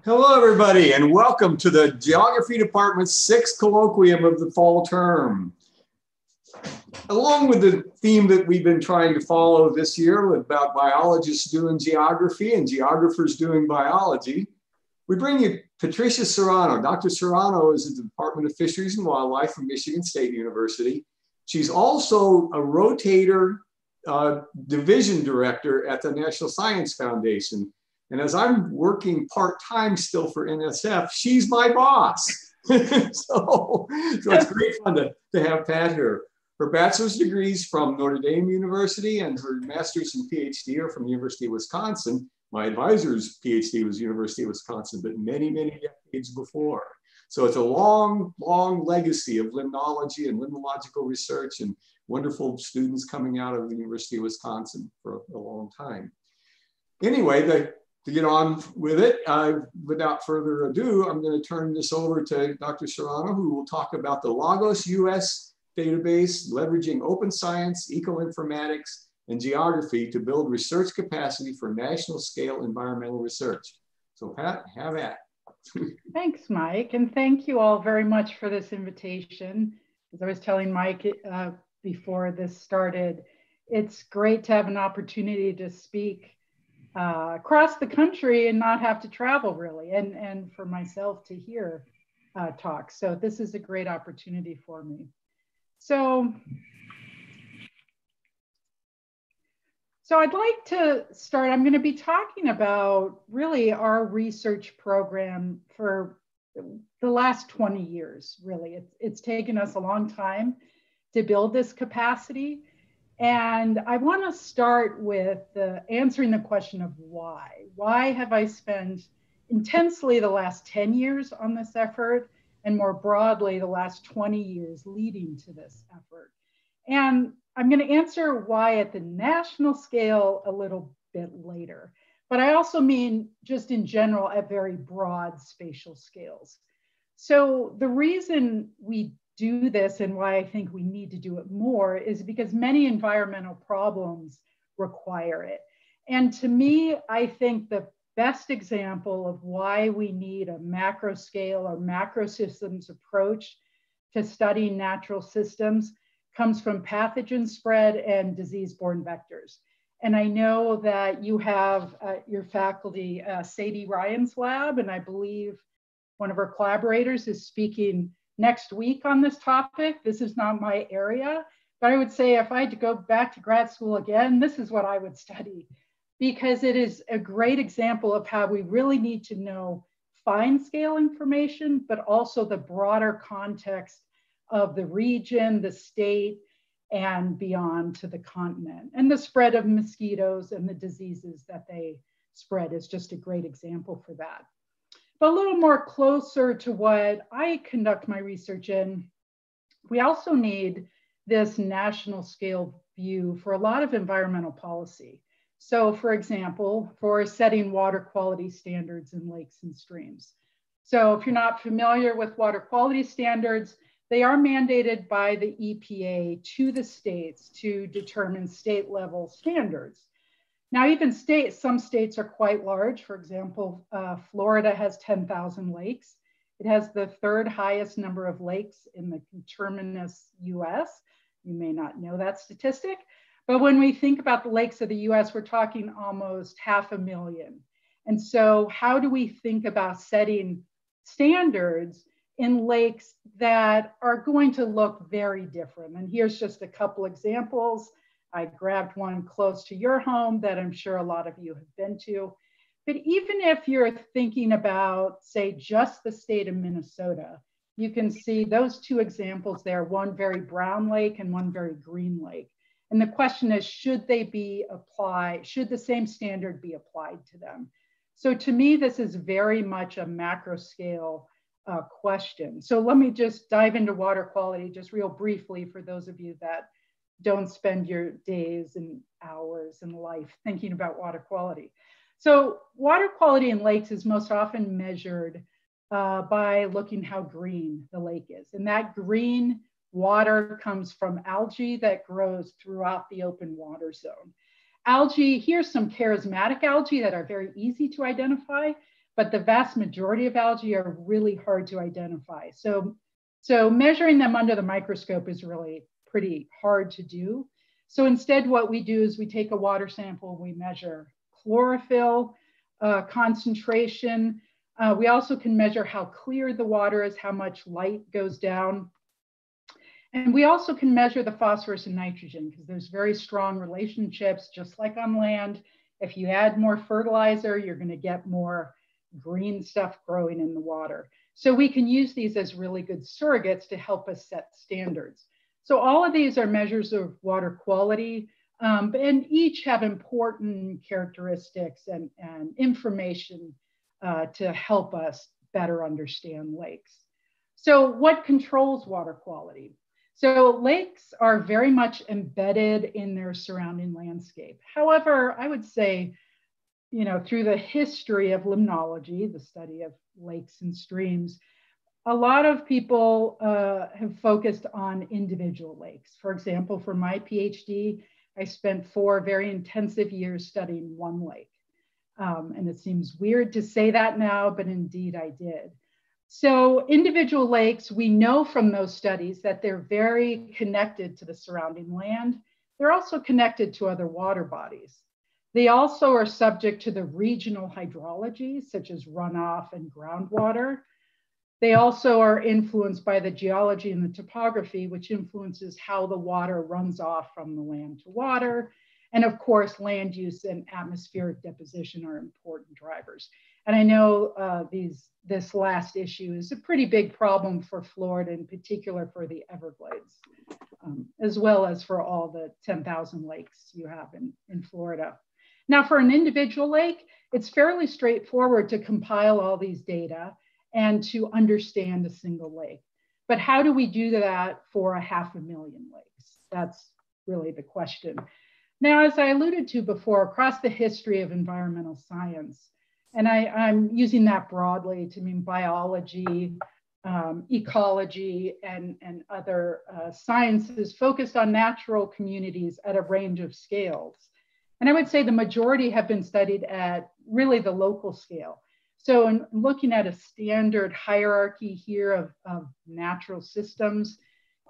Hello, everybody, and welcome to the Geography Department's 6th colloquium of the fall term. Along with the theme that we've been trying to follow this year about biologists doing geography and geographers doing biology, we bring you Patricia Soranno. Dr. Soranno is at the Department of Fisheries and Wildlife from Michigan State University. She's also a rotator division director at the National Science Foundation. And as I'm working part-time still for NSF, she's my boss. so it's great fun to have Pat here. Her bachelor's degrees from Notre Dame University and her master's and PhD are from University of Wisconsin. My advisor's PhD was University of Wisconsin, but many, many decades before. So it's a long, long legacy of limnology and limnological research and wonderful students coming out of the University of Wisconsin for a long time. Anyway, to get on with it, without further ado, I'm going to turn this over to Dr. Soranno, who will talk about the Lagos US database, leveraging open science, ecoinformatics, and geography to build research capacity for national scale environmental research. So Pat, have at it. Thanks, Mike, and thank you all very much for this invitation. As I was telling Mike before this started, it's great to have an opportunity to speak across the country and not have to travel really, and for myself to hear talks. So this is a great opportunity for me. So I'd like to start, I'm going to be talking about really our research program for the last 20 years, really. It's taken us a long time to build this capacity. And I want to start with answering the question of why. Why have I spent intensely the last 10 years on this effort, and more broadly, the last 20 years leading to this effort? And I'm going to answer why at the national scale a little bit later. But I also mean just in general at very broad spatial scales. So the reason we do this and why I think we need to do it more is because many environmental problems require it. And to me, I think the best example of why we need a macro scale or macrosystems approach to studying natural systems comes from pathogen spread and disease-borne vectors. And I know that you have your faculty, Sadie Ryan's lab, and I believe one of our collaborators is speaking next week on this topic. This is not my area, but I would say if I had to go back to grad school again, this is what I would study, because it is a great example of how we really need to know fine scale information, but also the broader context of the region, the state, and beyond to the continent. And the spread of mosquitoes and the diseases that they spread is just a great example for that. But a little more closer to what I conduct my research in, we also need this national scale view for a lot of environmental policy. So for example, for setting water quality standards in lakes and streams. So if you're not familiar with water quality standards, they are mandated by the EPA to the states to determine state level standards. Now, even some states are quite large. For example, Florida has 10,000 lakes. It has the 3rd highest number of lakes in the conterminous US. You may not know that statistic, but when we think about the lakes of the US, we're talking almost 500,000. And so how do we think about setting standards in lakes that are going to look very different? And here's just a couple examples. I grabbed one close to your home that I'm sure a lot of you have been to. But even if you're thinking about, say, just the state of Minnesota, you can see those 2 examples there, one very brown lake and one very green lake. And the question is, should they be applied? Should the same standard be applied to them? So to me, this is very much a macro scale question. So let me just dive into water quality just real briefly for those of you that don't spend your days and hours in life thinking about water quality. So water quality in lakes is most often measured by looking how green the lake is. And that green water comes from algae that grows throughout the open water zone. Algae, here's some charismatic algae that are very easy to identify, but the vast majority of algae are really hard to identify. So measuring them under the microscope is really pretty hard to do. So instead, what we do is we take a water sample, we measure chlorophyll concentration. We also can measure how clear the water is, how much light goes down. And we also can measure the phosphorus and nitrogen because there's very strong relationships, just like on land. If you add more fertilizer, you're going to get more green stuff growing in the water. So we can use these as really good surrogates to help us set standards. So all of these are measures of water quality, and each have important characteristics and information to help us better understand lakes. So what controls water quality? So lakes are very much embedded in their surrounding landscape. However, I would say, through the history of limnology, the study of lakes and streams, a lot of people have focused on individual lakes. For example, for my PhD, I spent 4 very intensive years studying one lake. And it seems weird to say that now, but indeed I did. So individual lakes, we know from those studies that they're very connected to the surrounding land. They're also connected to other water bodies. They also are subject to the regional hydrology, such as runoff and groundwater. They also are influenced by the geology and the topography, which influences how the water runs off from the land to water. And of course, land use and atmospheric deposition are important drivers. And I know this last issue is a pretty big problem for Florida, in particular for the Everglades, as well as for all the 10,000 lakes you have in Florida. Now, for an individual lake, it's fairly straightforward to compile all these data and to understand a single lake. But how do we do that for 500,000 lakes? That's really the question. Now, as I alluded to before, across the history of environmental science, and I'm using that broadly to mean biology, ecology, and other sciences focused on natural communities at a range of scales. And I would say the majority have been studied at really the local scale. So in looking at a standard hierarchy here of natural systems,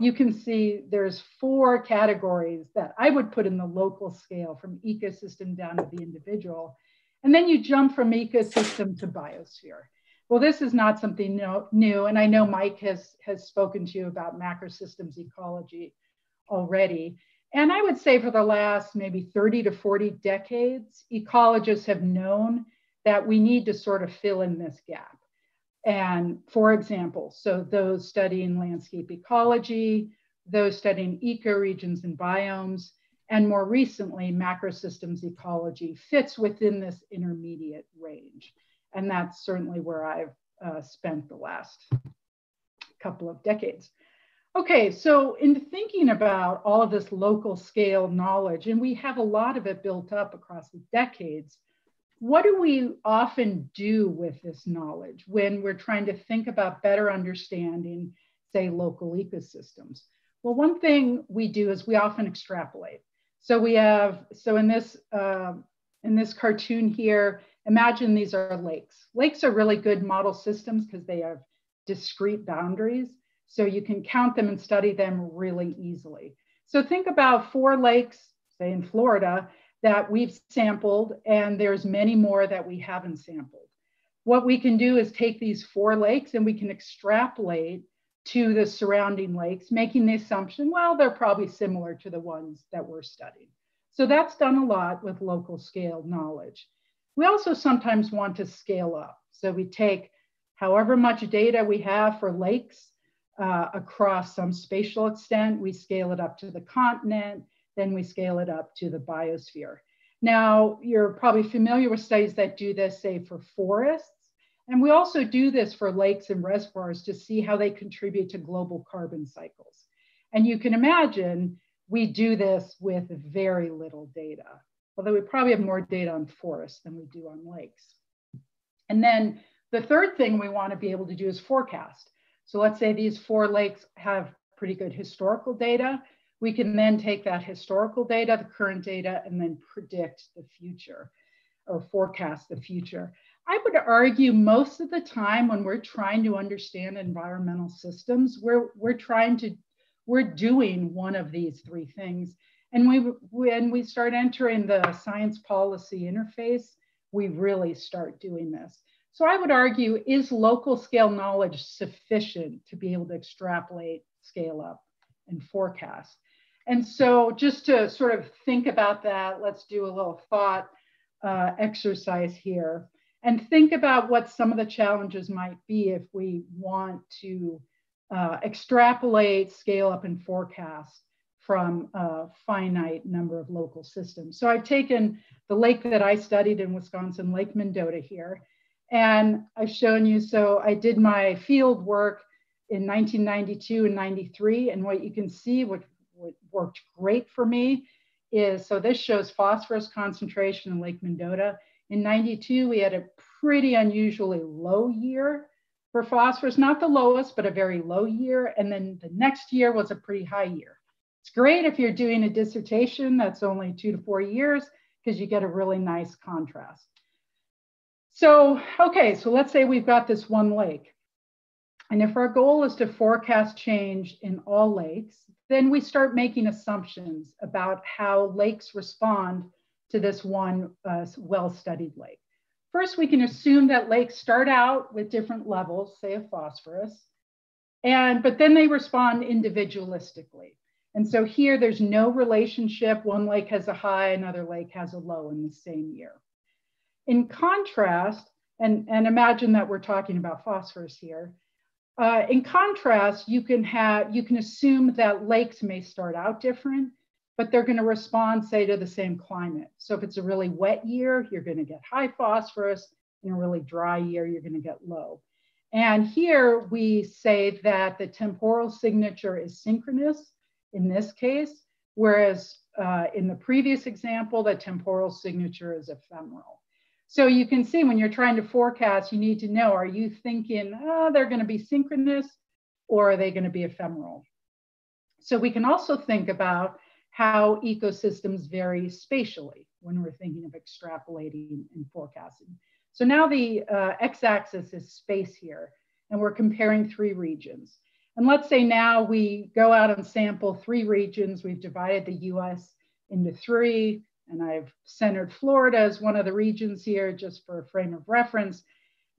you can see there's 4 categories that I would put in the local scale, from ecosystem down to the individual. And then you jump from ecosystem to biosphere. Well, this is not something new. And I know Mike has spoken to you about macrosystems ecology already. And I would say for the last maybe 30 to 40 decades, ecologists have known that we need to sort of fill in this gap. And for example, so those studying landscape ecology, those studying ecoregions and biomes, and more recently, macrosystems ecology fits within this intermediate range. And that's certainly where I've spent the last couple of decades. Okay, so in thinking about all of this local scale knowledge, and we have a lot of it built up across the decades, what do we often do with this knowledge when we're trying to think about better understanding, say, local ecosystems? Well, one thing we do is we often extrapolate. So in this cartoon here, imagine these are lakes. Lakes are really good model systems because they have discrete boundaries. So you can count them and study them really easily. So think about 4 lakes, say in Florida, that we've sampled, and there's many more that we haven't sampled. What we can do is take these 4 lakes and we can extrapolate to the surrounding lakes, making the assumption, well, they're probably similar to the ones that we're studying. So that's done a lot with local scale knowledge. We also sometimes want to scale up. So we take however much data we have for lakes across some spatial extent, we scale it up to the continent, then we scale it up to the biosphere. Now, you're probably familiar with studies that do this, say, for forests. And we also do this for lakes and reservoirs to see how they contribute to global carbon cycles. And you can imagine we do this with very little data, although we probably have more data on forests than we do on lakes. And then the third thing we want to be able to do is forecast. So let's say these 4 lakes have pretty good historical data. We can then take that historical data, the current data, and then predict the future or forecast the future. I would argue most of the time when we're trying to understand environmental systems, we're doing one of these three things. And when we start entering the science policy interface, we really start doing this. So I would argue, is local scale knowledge sufficient to be able to extrapolate, scale up, and forecast? And so just to sort of think about that, let's do a little thought exercise here and think about what some of the challenges might be if we want to extrapolate, scale up, and forecast from a finite number of local systems. So I've taken the lake that I studied in Wisconsin, Lake Mendota here, and I've shown you, so I did my field work in 1992 and 93, and what you can see, what worked great for me is, so this shows phosphorus concentration in Lake Mendota. In 92, we had a pretty unusually low year for phosphorus, not the lowest, but a very low year. And then the next year was a pretty high year. It's great if you're doing a dissertation that's only 2 to 4 years, because you get a really nice contrast. So, okay, so let's say we've got this one lake. And if our goal is to forecast change in all lakes, then we start making assumptions about how lakes respond to this one well-studied lake. First, we can assume that lakes start out with different levels, say of phosphorus, but then they respond individualistically. And so here there's no relationship. One lake has a high, another lake has a low in the same year. In contrast, and imagine that we're talking about phosphorus here. In contrast, you can assume that lakes may start out different, but they're going to respond, say, to the same climate. So if it's a really wet year, you're going to get high phosphorus. In a really dry year, you're going to get low. And here we say that the temporal signature is synchronous in this case, whereas in the previous example, the temporal signature is ephemeral. So you can see when you're trying to forecast, you need to know, are you thinking, oh, they're going to be synchronous, or are they going to be ephemeral? So we can also think about how ecosystems vary spatially when we're thinking of extrapolating and forecasting. So now the x-axis is space here, and we're comparing 3 regions. And let's say now we go out and sample 3 regions. We've divided the US into 3, and I've centered Florida as one of the regions here just for a frame of reference.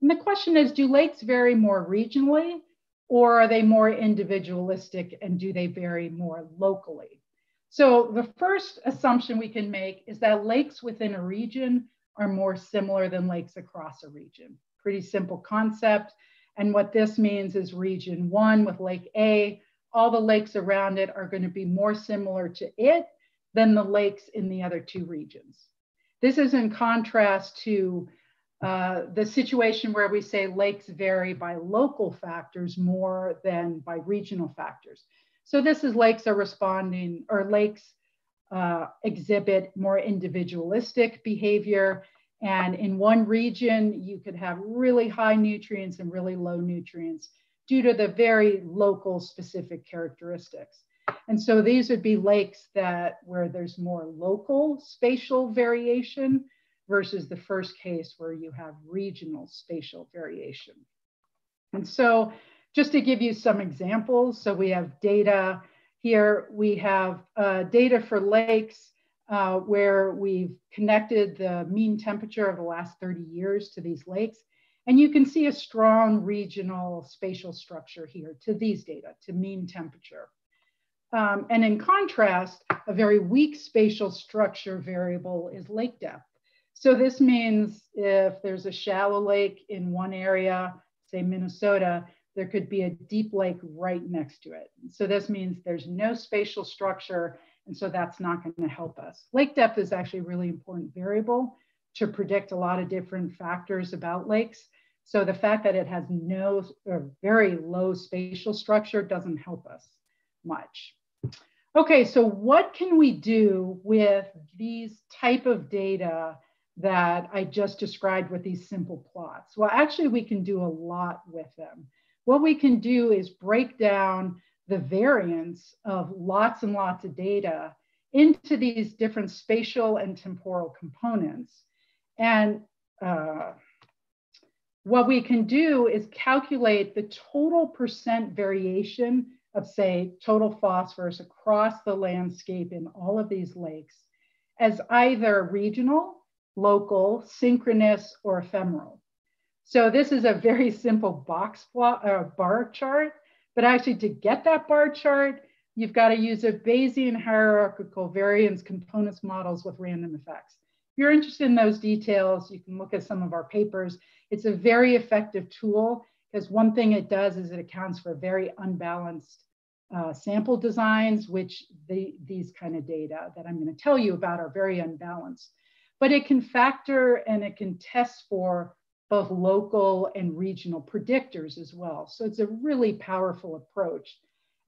And the question is, do lakes vary more regionally, or are they more individualistic, and do they vary more locally? So the first assumption we can make is that lakes within a region are more similar than lakes across a region. Pretty simple concept. And what this means is region 1 with Lake A, all the lakes around it are going to be more similar to it than the lakes in the other 2 regions. This is in contrast to the situation where we say lakes vary by local factors more than by regional factors. So this is lakes are responding, or lakes exhibit more individualistic behavior. And in one region, you could have really high nutrients and really low nutrients due to the very local specific characteristics. And so these would be lakes where there's more local spatial variation versus the first case where you have regional spatial variation. And so just to give you some examples, so we have data here. We have data for lakes where we've connected the mean temperature of the last 30 years to these lakes. And you can see a strong regional spatial structure here to these data, to mean temperature. And in contrast, a very weak spatial structure variable is lake depth. So this means if there's a shallow lake in one area, say Minnesota, there could be a deep lake right next to it. So this means there's no spatial structure, and so that's not going to help us. Lake depth is actually a really important variable to predict a lot of different factors about lakes. So the fact that it has no or very low spatial structure doesn't help us much. Okay, so what can we do with these type of data that I just described with these simple plots? Well, actually, we can do a lot with them. What we can do is break down the variance of lots and lots of data into these different spatial and temporal components. And what we can do is calculate the total percent variation of, say, total phosphorus across the landscape in all of these lakes as either regional, local, synchronous, or ephemeral. So this is a very simple box plot, bar chart, but actually to get that bar chart, you've got to use a Bayesian hierarchical variance components models with random effects. If you're interested in those details, you can look at some of our papers. It's a very effective tool because one thing it does is it accounts for very unbalanced sample designs, which these kind of data that I'm going to tell you about are very unbalanced. But it can factor and it can test for both local and regional predictors as well. So it's a really powerful approach.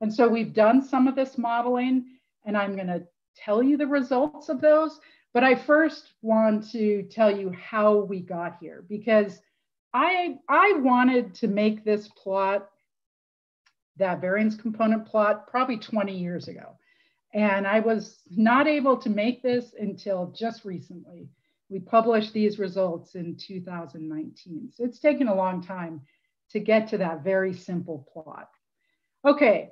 And so we've done some of this modeling, and I'm going to tell you the results of those. But I first want to tell you how we got here, because I wanted to make this plot, that variance component plot, probably 20 years ago. And I was not able to make this until just recently. We published these results in 2019. So it's taken a long time to get to that very simple plot. Okay,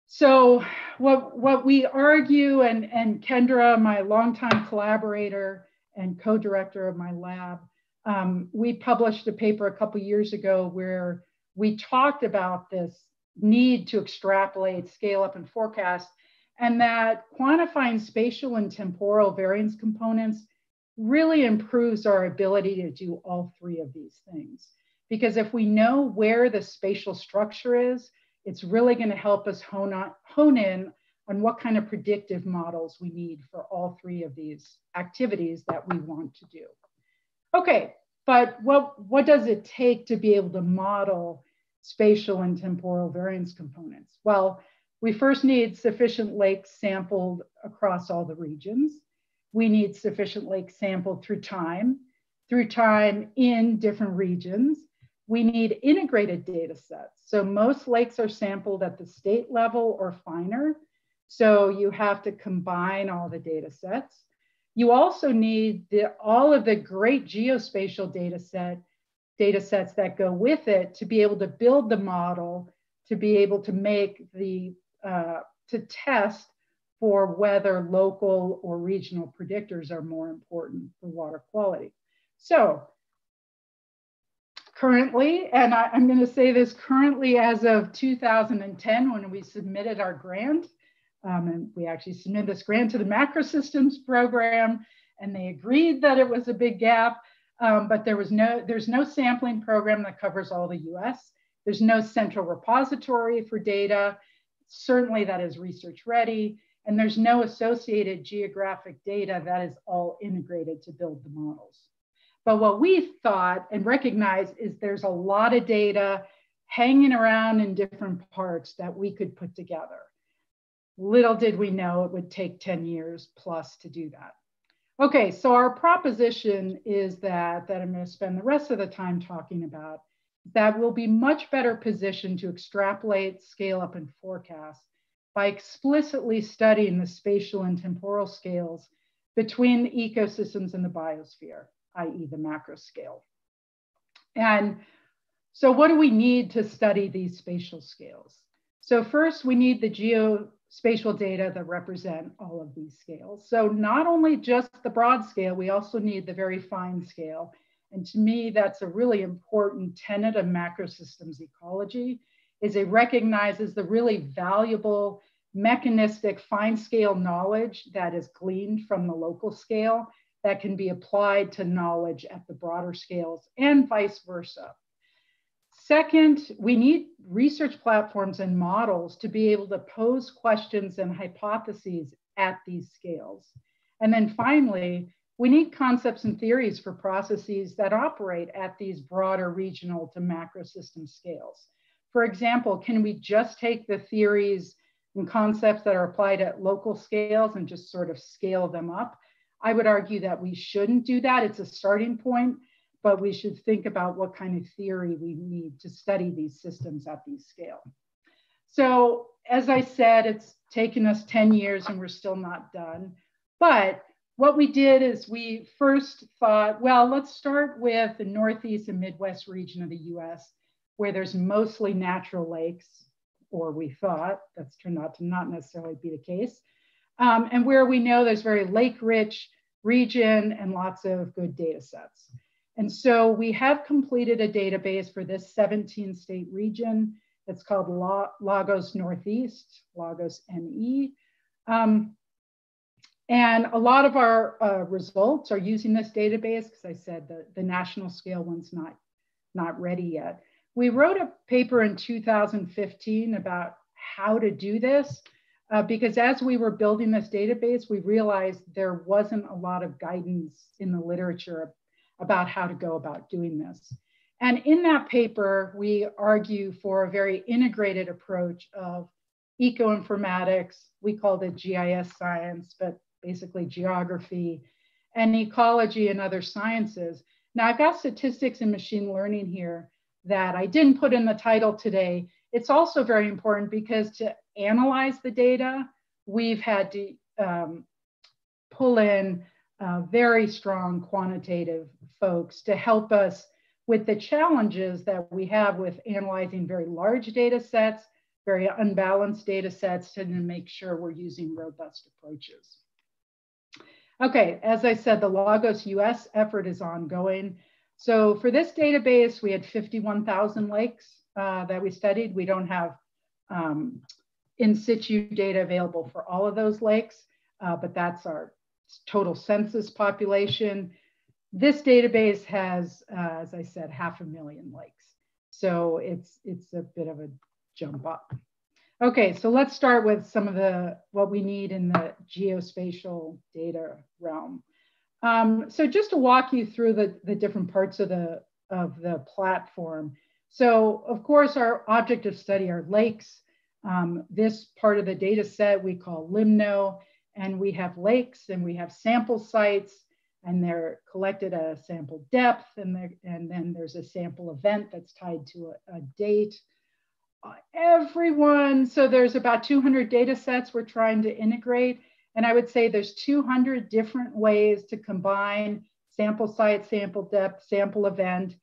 so what we argue, and Kendra, my longtime collaborator and co-director of my lab, we published a paper a couple years ago where we talked about this need to extrapolate, scale up, and forecast, and that quantifying spatial and temporal variance components really improves our ability to do all three of these things. Because if we know where the spatial structure is, it's really going to help us hone in on what kind of predictive models we need for all three of these activities that we want to do. Okay, but what does it take to be able to model spatial and temporal variance components? Well, we first need sufficient lakes sampled across all the regions. We need sufficient lakes sampled through time in different regions. We need integrated data sets. So most lakes are sampled at the state level or finer. So you have to combine all the data sets. You also need all of the great geospatial data sets that go with it to be able to build the model, to be able to make to test for whether local or regional predictors are more important for water quality. So currently, and I'm going to say this currently as of 2010, when we submitted our grant, and we actually submitted this grant to the Macrosystems program, and they agreed that it was a big gap, but there's no sampling program that covers all the US. There's no central repository for data, certainly that is research ready, and there's no associated geographic data that is all integrated to build the models. But what we thought and recognized is there's a lot of data hanging around in different parts that we could put together. Little did we know it would take 10 years plus to do that. Okay, so our proposition is that I'm going to spend the rest of the time talking about, that we'll be much better positioned to extrapolate, scale up, and forecast by explicitly studying the spatial and temporal scales between the ecosystems and the biosphere, i.e. the macro scale. And so what do we need to study these spatial scales? So first, we need the geospatial data that represent all of these scales. So not only just the broad scale, we also need the very fine scale. And to me, that's a really important tenet of macrosystems ecology, is it recognizes the really valuable mechanistic fine scale knowledge that is gleaned from the local scale that can be applied to knowledge at the broader scales and vice versa. Second, we need research platforms and models to be able to pose questions and hypotheses at these scales. And then finally, we need concepts and theories for processes that operate at these broader regional to macro system scales. For example, can we just take the theories and concepts that are applied at local scales and just sort of scale them up? I would argue that we shouldn't do that. It's a starting point, but we should think about what kind of theory we need to study these systems at these scale. So as I said, it's taken us 10 years and we're still not done. But what we did is we first thought, well, let's start with the Northeast and Midwest region of the US, where there's mostly natural lakes, or we thought. That's turned out to not necessarily be the case. And where we know there's very lake-rich region and lots of good data sets. And so we have completed a database for this 17-state region. It's called Lagos Northeast, Lagos NE. And a lot of our results are using this database, because I said the national scale one's not ready yet. We wrote a paper in 2015 about how to do this, because as we were building this database, we realized there wasn't a lot of guidance in the literature about how to go about doing this. And in that paper, we argue for a very integrated approach of ecoinformatics, we called it GIS science, but basically geography, and ecology and other sciences. Now I've got statistics and machine learning here that I didn't put in the title today. It's also very important because to analyze the data, we've had to pull in very strong quantitative folks to help us with the challenges that we have with analyzing very large data sets, very unbalanced data sets, to make sure we're using robust approaches. Okay, as I said, the Lagos US effort is ongoing. So for this database, we had 51,000 lakes that we studied. We don't have in situ data available for all of those lakes, but that's our total census population. This database has, as I said, 500,000 lakes. So it's a bit of a jump up. Okay, so let's start with some of what we need in the geospatial data realm. So just to walk you through the different parts of the platform. So of course, our object of study are lakes. This part of the data set we call Limno, and we have lakes and we have sample sites, and they're collected at a sample depth, and then there's a sample event that's tied to a date. So there's about 200 data sets we're trying to integrate. And I would say there's 200 different ways to combine sample site, sample depth, sample event,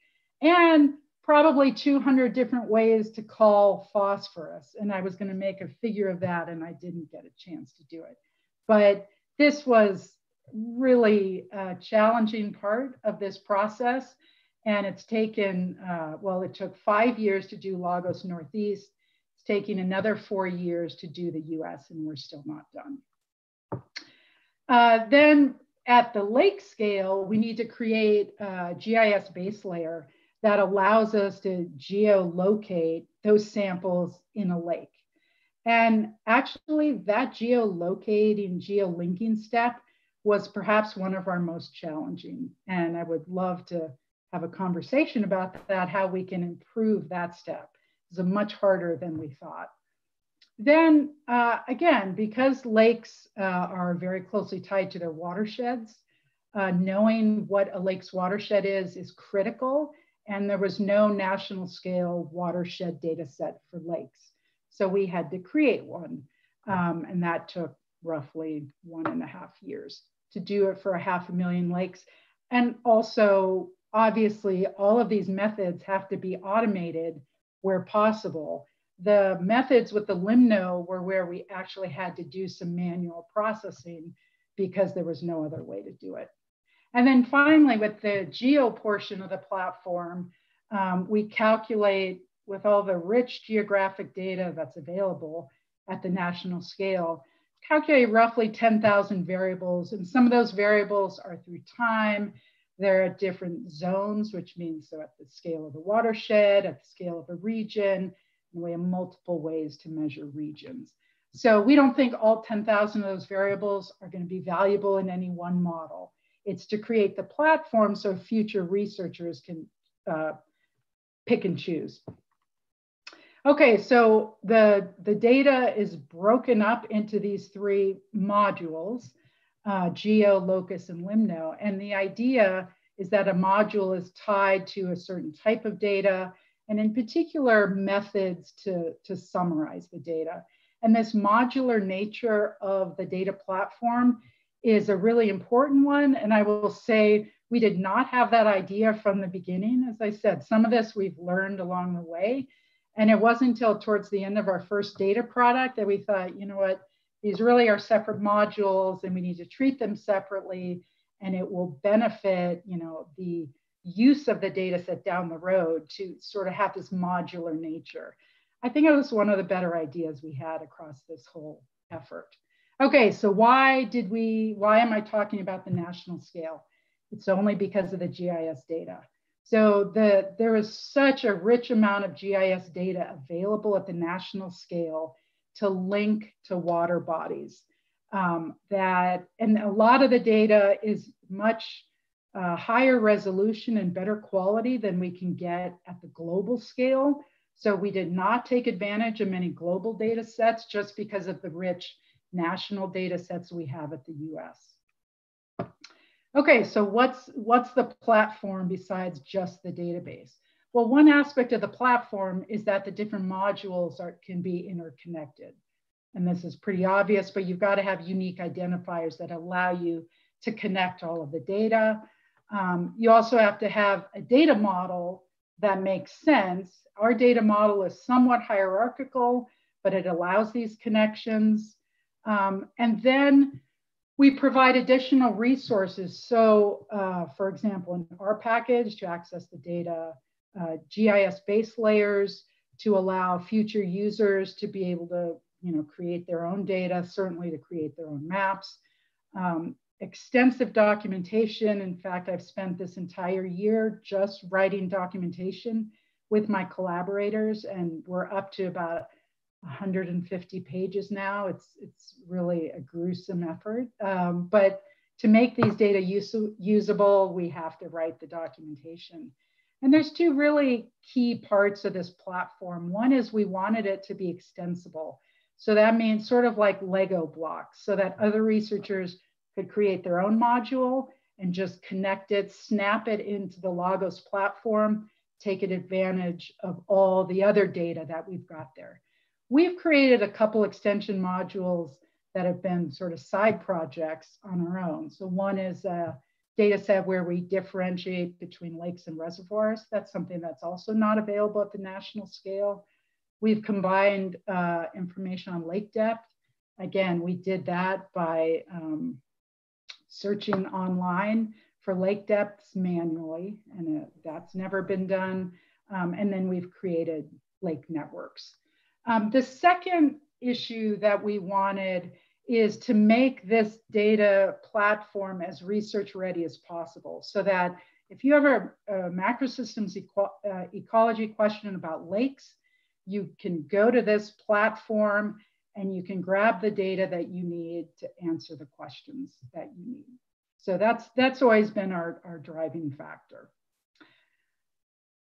and probably 200 different ways to call phosphorus. And I was going to make a figure of that, and I didn't get a chance to do it. But this was really a challenging part of this process. And it's taken, well, it took 5 years to do Lagos Northeast. It's taking another 4 years to do the US, and we're still not done. Then at the lake scale, we need to create a GIS base layer that allows us to geolocate those samples in a lake. And actually that geolocating, geolinking step was perhaps one of our most challenging. And I would love to have a conversation about that, how we can improve that step. It's much harder than we thought. Then again, because lakes are very closely tied to their watersheds, knowing what a lake's watershed is critical. And there was no national scale watershed data set for lakes. So we had to create one. And that took roughly 1.5 years to do it for 500,000 lakes. And also, obviously, all of these methods have to be automated where possible. The methods with the Limno were where we actually had to do some manual processing because there was no other way to do it. And then finally, with the geo portion of the platform, we calculate with all the rich geographic data that's available at the national scale, calculate roughly 10,000 variables. And some of those variables are through time. They're at different zones, which means they're at the scale of the watershed, at the scale of a region, and we have multiple ways to measure regions. So we don't think all 10,000 of those variables are going to be valuable in any one model. It's to create the platform so future researchers can pick and choose. Okay, so the data is broken up into these 3 modules, Geo, Locus, and Limno. And the idea is that a module is tied to a certain type of data, and in particular methods to summarize the data. And this modular nature of the data platform is a really important one. And I will say we did not have that idea from the beginning. As I said, some of this we've learned along the way. And it wasn't until towards the end of our first data product that we thought, you know what, these really are separate modules and we need to treat them separately, and it will benefit, you know, the use of the data set down the road to sort of have this modular nature. I think it was one of the better ideas we had across this whole effort. Okay, so why am I talking about the national scale? It's only because of the GIS data. So there is such a rich amount of GIS data available at the national scale to link to water bodies. And a lot of the data is much higher resolution and better quality than we can get at the global scale. So we did not take advantage of many global data sets just because of the rich national data sets we have at the US. Okay, so what's the platform besides just the database? Well, one aspect of the platform is that the different modules can be interconnected. And this is pretty obvious, but you've got to have unique identifiers that allow you to connect all of the data. You also have to have a data model that makes sense. Our data model is somewhat hierarchical, but it allows these connections. And then we provide additional resources. So for example, in our package to access the data, GIS base layers to allow future users to be able to, you know, create their own data, certainly to create their own maps. Extensive documentation. In fact, I've spent this entire year just writing documentation with my collaborators, and we're up to about 150 pages now. It's really a gruesome effort. But to make these data usable, we have to write the documentation. And there's two really key parts of this platform. One is we wanted it to be extensible. So that means sort of like Lego blocks, so that other researchers could create their own module and just connect it, snap it into the Lagos platform, take advantage of all the other data that we've got there. We've created a couple extension modules that have been sort of side projects on our own. So one is a data set where we differentiate between lakes and reservoirs. That's something that's also not available at the national scale. We've combined information on lake depth. Again, we did that by searching online for lake depths manually, and that's never been done. And then we've created lake networks. The second issue that we wanted is to make this data platform as research ready as possible, so that if you have a macrosystems ecology question about lakes, you can go to this platform and you can grab the data that you need to answer the questions that you need. So that's always been our driving factor.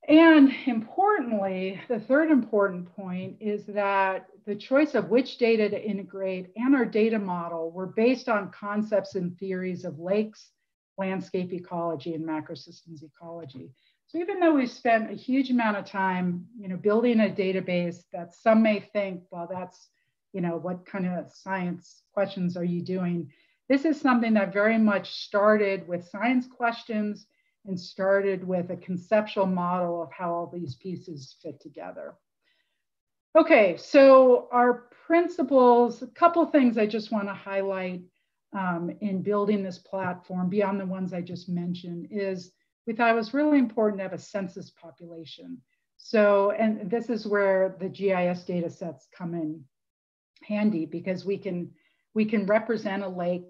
And importantly, the third important point is that the choice of which data to integrate and our data model were based on concepts and theories of lakes, landscape ecology, and macrosystems ecology. So even though we've spent a huge amount of time, you know, building a database that some may think, well, that's, you know, what kind of science questions are you doing? This is something that very much started with science questions and started with a conceptual model of how all these pieces fit together. Okay, so our principles, a couple of things I just want to highlight in building this platform beyond the ones I just mentioned is we thought it was really important to have a census population. So, and this is where the GIS data sets come in handy, because we can represent a lake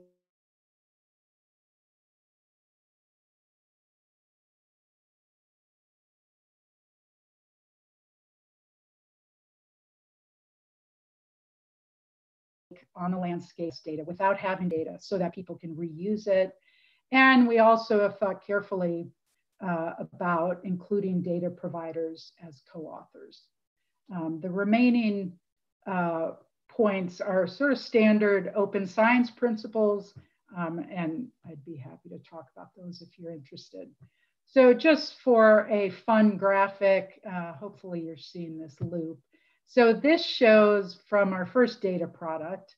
on the landscape data without having data, so that people can reuse it. And we also have thought carefully about including data providers as co-authors. The remaining points are sort of standard open science principles, and I'd be happy to talk about those if you're interested. So just for a fun graphic, hopefully you're seeing this loop. So this shows from our first data product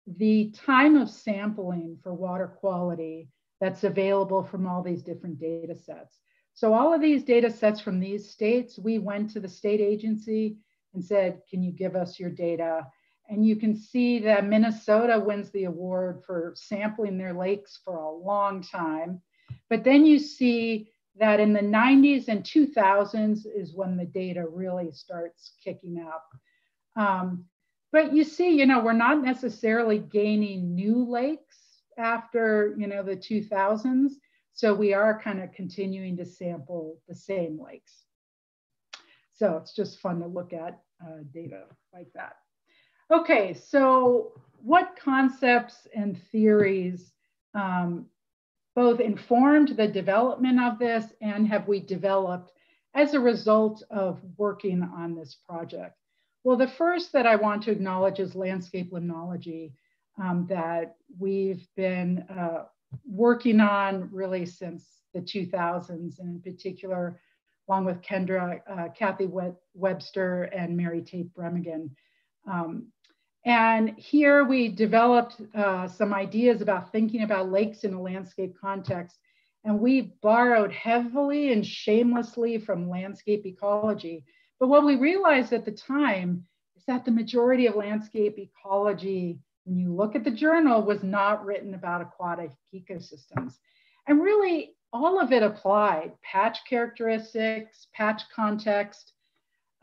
the time of sampling for water quality that's available from all these different data sets. So all of these data sets from these states, we went to the state agency and said, can you give us your data? And you can see that Minnesota wins the award for sampling their lakes for a long time. But then you see that in the 90s and 2000s is when the data really starts kicking up. But you see, we're not necessarily gaining new lakes after, the 2000s. So we are kind of continuing to sample the same lakes. So it's just fun to look at data like that. Okay, so what concepts and theories both informed the development of this and have we developed as a result of working on this project? Well, the first that I want to acknowledge is Landscapelimnology that we've been working on really since the 2000s, and in particular, along with Kendra, Kathy Webster, and Mary Tate Bremigan. And here we developed some ideas about thinking about lakes in a landscape context. And we borrowed heavily and shamelessly from landscape ecology. But what we realized at the time is that the majority of landscape ecology, when you look at the journal, was not written about aquatic ecosystems. And really, all of it applied: patch characteristics, patch context,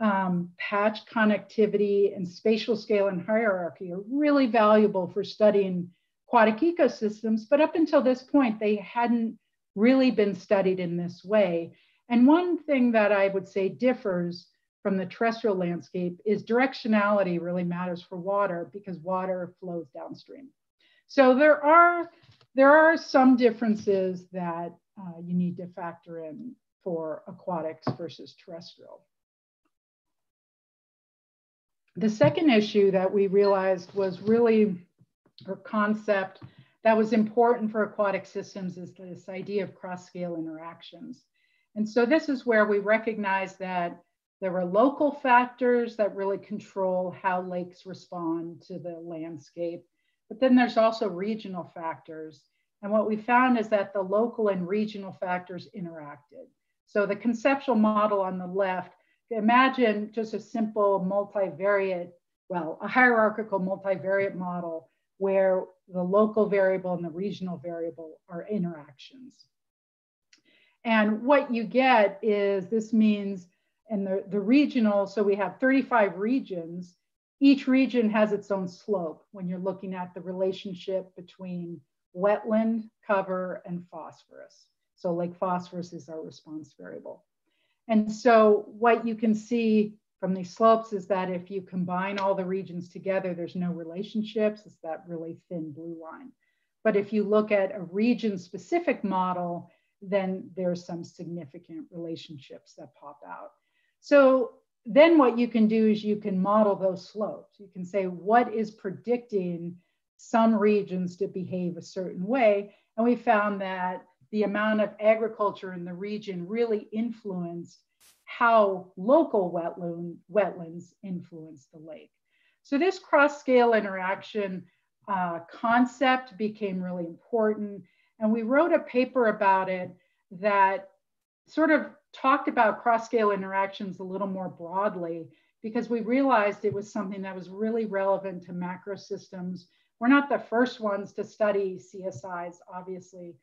patch connectivity, and spatial scale and hierarchy are really valuable for studying aquatic ecosystems. But up until this point, they hadn't really been studied in this way. And one thing that I would say differs from the terrestrial landscape is directionality really matters for water because water flows downstream. So there are some differences that you need to factor in for aquatics versus terrestrial. The second issue that we realized was really a concept that was important for aquatic systems is this idea of cross-scale interactions. And so this is where we recognize that there are local factors that really control how lakes respond to the landscape, but then there's also regional factors. And what we found is that the local and regional factors interacted. So the conceptual model on the left, imagine just a simple multivariate, well, a hierarchical multivariate model where the local variable and the regional variable are interactions. And what you get is, this means in the regional, so we have 35 regions, each region has its own slope when you're looking at the relationship between wetland cover and phosphorus. So lake phosphorus is our response variable. And so what you can see from these slopes is that if you combine all the regions together, there's no relationships. It's that really thin blue line. But if you look at a region-specific model, then there's some significant relationships that pop out. So then what you can do is you can model those slopes. You can say, what is predicting some regions to behave a certain way? And we found that the amount of agriculture in the region really influenced how local wetlands influence the lake. So this cross-scale interaction concept became really important. And we wrote a paper about it that sort of talked about cross-scale interactions a little more broadly because we realized it was something that was really relevant to macrosystems. We're not the first ones to study CSIs, obviously,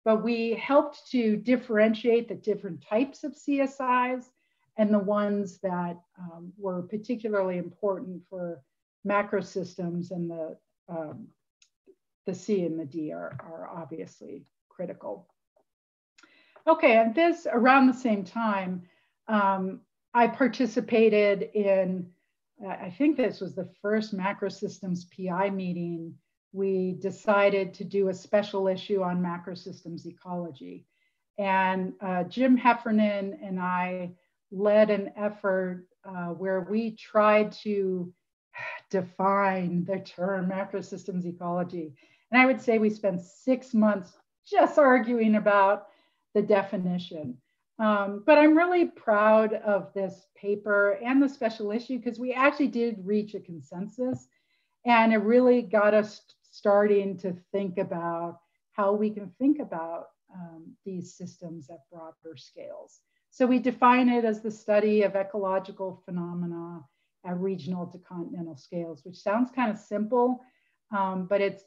but we helped to differentiate the different types of CSIs and the ones that were particularly important for macrosystems, and the C and the D are obviously critical. Okay, and this, around the same time, I participated in, I think this was the first Macrosystems PI meeting. We decided to do a special issue on macrosystems ecology. And Jim Heffernan and I led an effort where we tried to define the term macrosystems ecology. And I would say we spent 6 months just arguing about the definition. But I'm really proud of this paper and the special issue because we actually did reach a consensus. And it really got us starting to think about how we can think about these systems at broader scales. So we define it as the study of ecological phenomena at regional to continental scales, which sounds kind of simple, but it's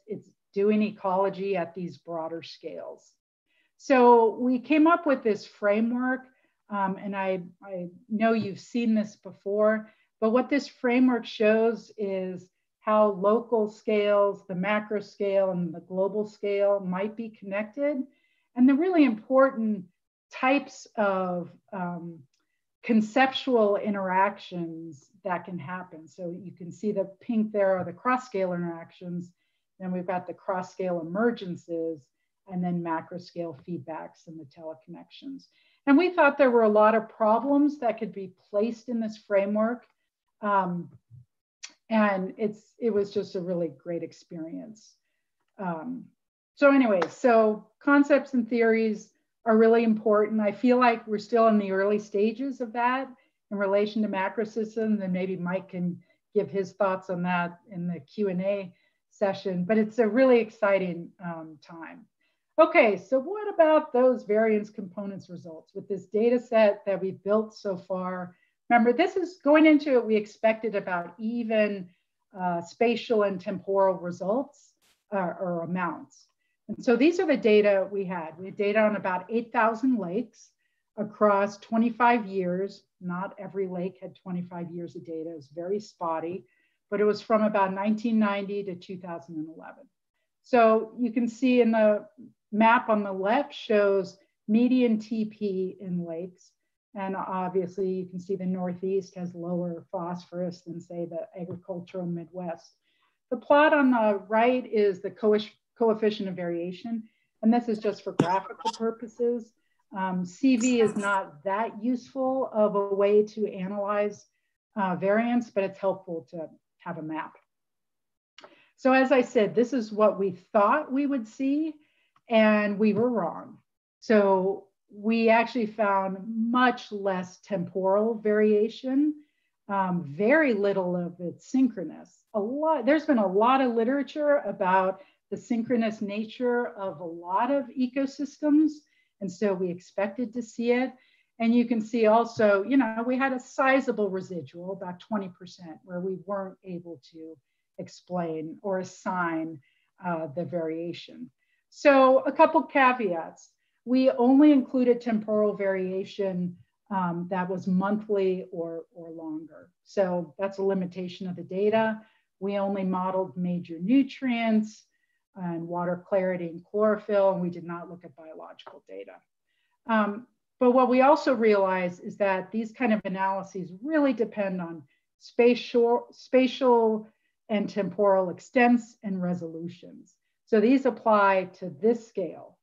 doing ecology at these broader scales. So we came up with this framework, and I know you've seen this before, but what this framework shows is how local scales, the macro scale and the global scale might be connected, and the really important types of conceptual interactions that can happen. So you can see the pink there are the cross-scale interactions, then we've got the cross-scale emergences, and then macro scale feedbacks and the teleconnections. And we thought there were a lot of problems that could be placed in this framework. And it was just a really great experience. So anyway, so concepts and theories are really important. I feel like we're still in the early stages of that in relation to macrosystems, and maybe Mike can give his thoughts on that in the Q&A session, but it's a really exciting time. Okay, so what about those variance components results with this data set that we've built so far? Remember, this is going into it, we expected about even spatial and temporal results or amounts. And so these are the data we had. We had data on about 8,000 lakes across 25 years. Not every lake had 25 years of data. It was very spotty, but it was from about 1990 to 2011. So you can see in the map on the left shows median TP in lakes. And obviously you can see the Northeast has lower phosphorus than say the agricultural Midwest. The plot on the right is the coefficient of variation. And this is just for graphical purposes. CV is not that useful of a way to analyze variance, but it's helpful to have a map. So as I said, this is what we thought we would see, and we were wrong. So we actually found much less temporal variation, very little of it synchronous. There's been a lot of literature about the synchronous nature of a lot of ecosystems, and so we expected to see it. And you can see also, you know, we had a sizable residual, about 20%, where we weren't able to explain or assign the variation. So a couple caveats. We only included temporal variation that was monthly or longer. So that's a limitation of the data. We only modeled major nutrients and water clarity and chlorophyll, and we did not look at biological data. But what we also realize is that these kind of analyses really depend on spatial and temporal extents and resolutions. So these apply to this scale,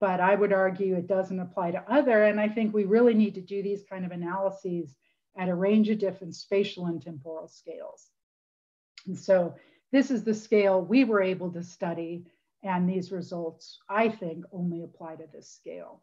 but I would argue it doesn't apply to other. And I think we really need to do these kind of analyses at a range of different spatial and temporal scales. And so this is the scale we were able to study, and these results, I think, only apply to this scale.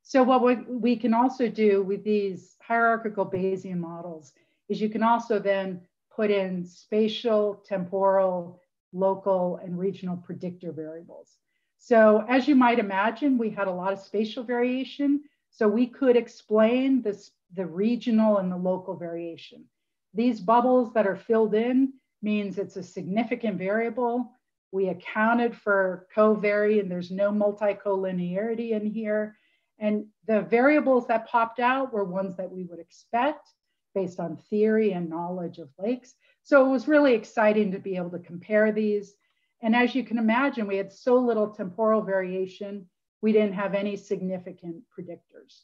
So what we can also do with these hierarchical Bayesian models is you can also then put in spatial, temporal, local, and regional predictor variables. So as you might imagine, we had a lot of spatial variation, so we could explain the regional and the local variation. These bubbles that are filled in means it's a significant variable. We accounted for covariance, there's no multi-collinearity in here. And the variables that popped out were ones that we would expect based on theory and knowledge of lakes. So it was really exciting to be able to compare these. And as you can imagine, we had so little temporal variation, we didn't have any significant predictors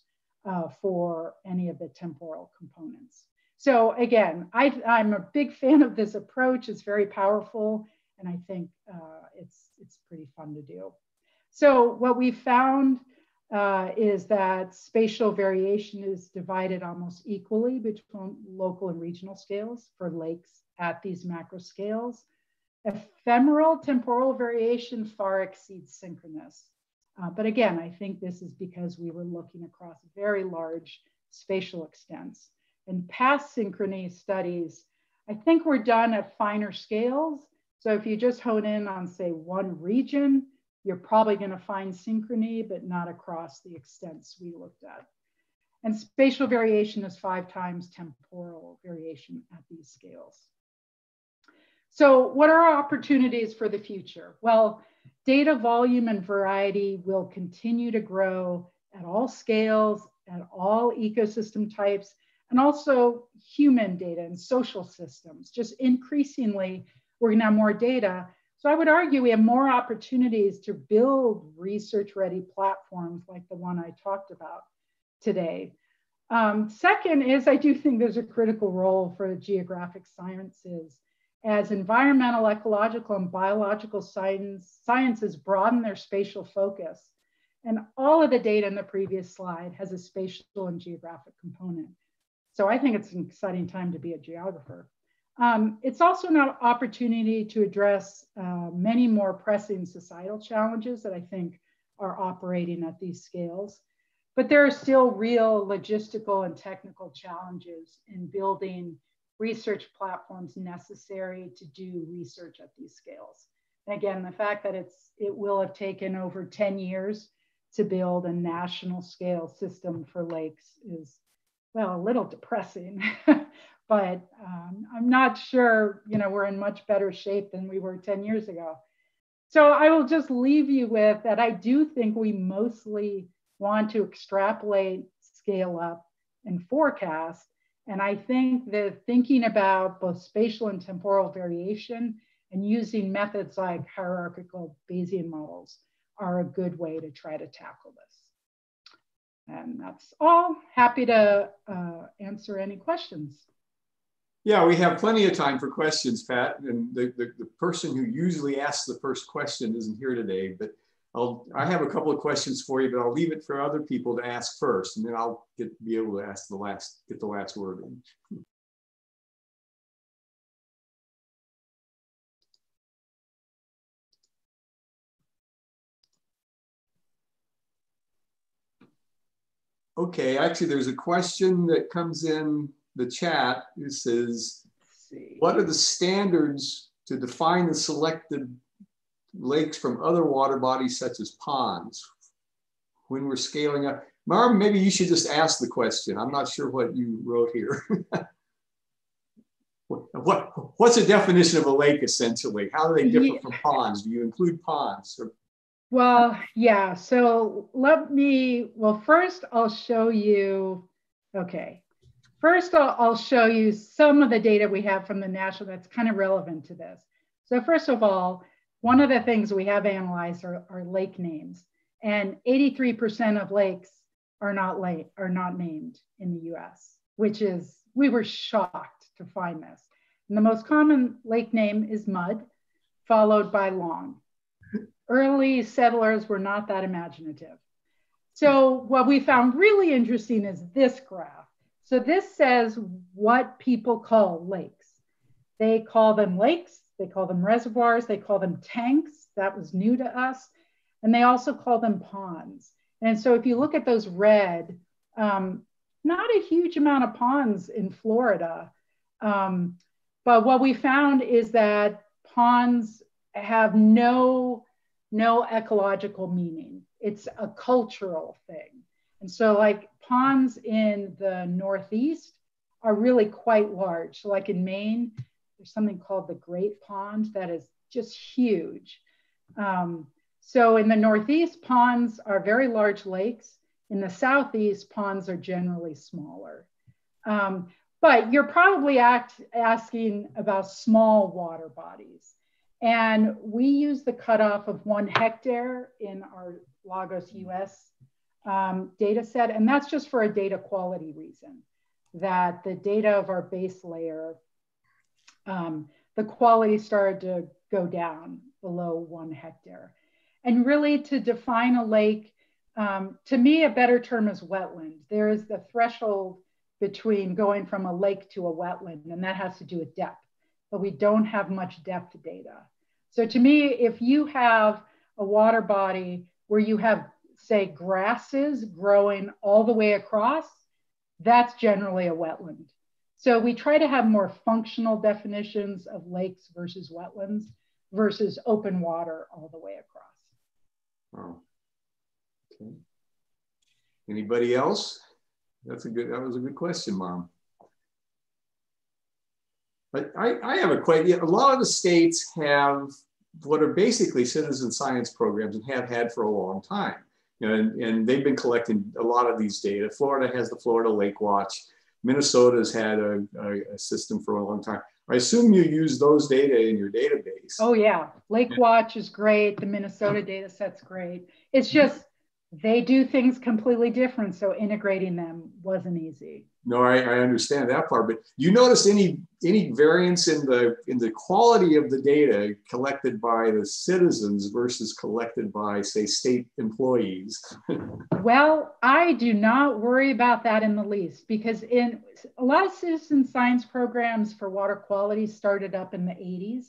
for any of the temporal components. So again, I'm a big fan of this approach. It's very powerful, and I think it's pretty fun to do. So what we found is that spatial variation is divided almost equally between local and regional scales for lakes at these macro scales. Ephemeral temporal variation far exceeds synchronous. But again, I think this is because we were looking across very large spatial extents. And past synchrony studies, I think were done at finer scales, So if you just hone in on, say, one region, you're probably going to find synchrony, but not across the extents we looked at. And spatial variation is 5 times temporal variation at these scales. So what are our opportunities for the future? Well, data volume and variety will continue to grow at all scales, at all ecosystem types, and also human data and social systems. Just increasingly, we're gonna have more data. So I would argue we have more opportunities to build research-ready platforms like the one I talked about today. Second is, I do think there's a critical role for the geographic sciences as environmental, ecological, and biological sciences broaden their spatial focus. And all of the data in the previous slide has a spatial and geographic component. So I think it's an exciting time to be a geographer. It's also an opportunity to address many more pressing societal challenges that I think are operating at these scales. But there are still real logistical and technical challenges in building research platforms necessary to do research at these scales. And again, the fact that it will have taken over 10 years to build a national scale system for lakes is, well, a little depressing, but I'm not sure, we're in much better shape than we were 10 years ago. So I will just leave you with that. I do think we mostly want to extrapolate, scale up, and forecast. And I think that thinking about both spatial and temporal variation and using methods like hierarchical Bayesian models are a good way to try to tackle this. And that's all. Happy to answer any questions. Yeah, we have plenty of time for questions, Pat. And the person who usually asks the first question isn't here today, but I have a couple of questions for you, but I'll leave it for other people to ask first, and then I'll be able to ask get the last word in. Okay, actually, there's a question that comes in the chat. It says, what are the standards to define the selected lakes from other water bodies such as ponds when we're scaling up? Marv, maybe you should just ask the question. I'm not sure what you wrote here. What's the definition of a lake essentially? How do they differ from ponds? Do you include ponds? Or? Well, yeah, so first I'll show you, First I'll show you some of the data we have from the national that's kind of relevant to this. So first of all, one of the things we have analyzed are lake names, and 83% of lakes are not named in the US, we were shocked to find this. And the most common lake name is mud, followed by long. Early settlers were not that imaginative. So what we found really interesting is this graph. So this says what people call lakes. They call them lakes, they call them reservoirs, they call them tanks. That was new to us. And they also call them ponds. And so if you look at those red, not a huge amount of ponds in Florida. But what we found is that ponds have no ecological meaning. It's a cultural thing. And so like ponds in the Northeast are really quite large. So like in Maine, there's something called the Great Pond that is just huge. So in the Northeast, ponds are very large lakes. In the Southeast, ponds are generally smaller. But you're probably asking about small water bodies. And we use the cutoff of 1 hectare in our Lagos US data set. And that's just for a data quality reason, that the data of our base layer, the quality started to go down below 1 hectare. And really to define a lake, to me, a better term is wetland. There is the threshold between going from a lake to a wetland, and that has to do with depth, but we don't have much depth data. So to me, if you have a water body where you have, say, grasses growing all the way across, that's generally a wetland. So we try to have more functional definitions of lakes versus wetlands. versus open water all the way across. Oh, okay. Anybody else? That was a good question, Mom. But I have a question. A lot of the states have what are basically citizen science programs and have had for a long time. You know, and they've been collecting a lot of these data. Florida has the Florida Lake Watch. Minnesota's had a system for a long time. I assume you use those data in your database. Oh yeah, Lake Watch is great. The Minnesota data set's great. It's just, they do things completely different. So integrating them wasn't easy. No, I understand that part, but you notice any variance in the quality of the data collected by the citizens versus collected by, say, state employees? Well, I do not worry about that in the least, because in a lot of citizen science programs for water quality started up in the 80s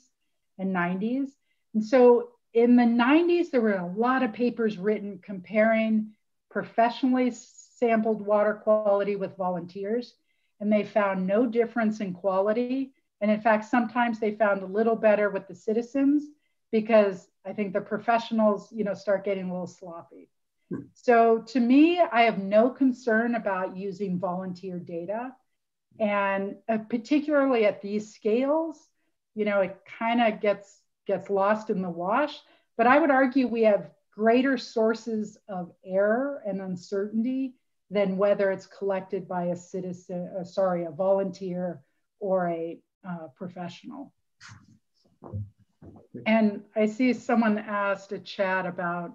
and 90s. And so in the 90s, there were a lot of papers written comparing professionally sampled water quality with volunteers, and they found no difference in quality. And in fact, sometimes they found a little better with the citizens, because I think the professionals, start getting a little sloppy. So to me, I have no concern about using volunteer data. And particularly at these scales, it kind of gets lost in the wash. But I would argue we have greater sources of error and uncertainty than whether it's collected by a volunteer or a professional. And I see someone asked a chat about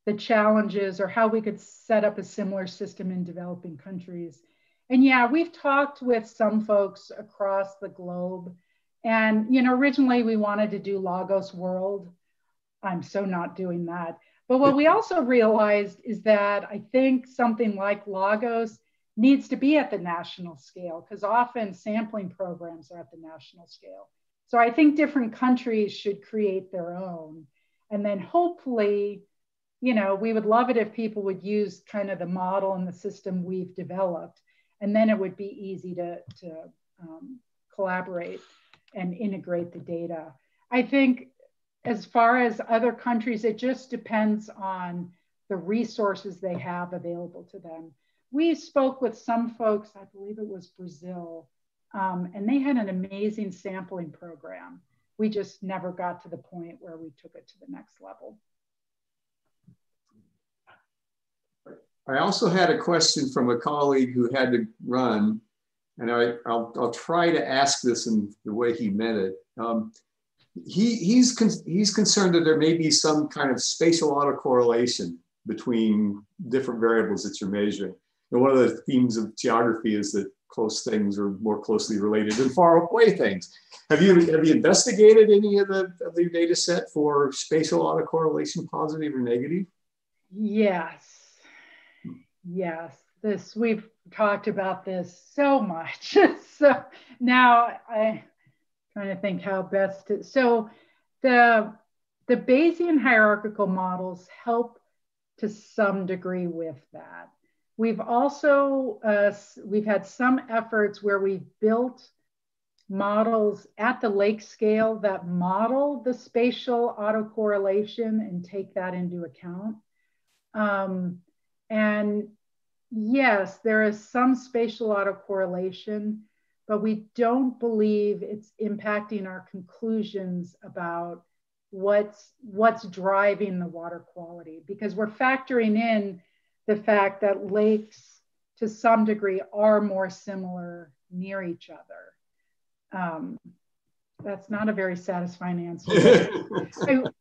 the challenges or how we could set up a similar system in developing countries. And yeah, we've talked with some folks across the globe. And, originally we wanted to do Lagos World. I'm so not doing that. But what we also realized is that I think something like Lagos needs to be at the national scale, because often sampling programs are at the national scale. So I think different countries should create their own. And then hopefully, we would love it if people would use kind of the model and the system we've developed, and then it would be easy to collaborate and integrate the data. I think as far as other countries, it just depends on the resources they have available to them. We spoke with some folks, I believe it was Brazil, and they had an amazing sampling program. We just never got to the point where we took it to the next level. I also had a question from a colleague who had to run, and I'll try to ask this in the way he meant it. He's concerned that there may be some kind of spatial autocorrelation between different variables that you're measuring. And one of the themes of geography is that close things are more closely related than far away things. Have you investigated any of the data set for spatial autocorrelation, positive or negative? Yes. We've talked about this so much. So now I'm trying to think how best to. So the Bayesian hierarchical models help to some degree with that. We've also, we've had some efforts where we've built models at the lake scale that model the spatial autocorrelation and take that into account. And yes, there is some spatial autocorrelation, but we don't believe it's impacting our conclusions about what's driving the water quality, because we're factoring in the fact that lakes to some degree are more similar near each other. That's not a very satisfying answer.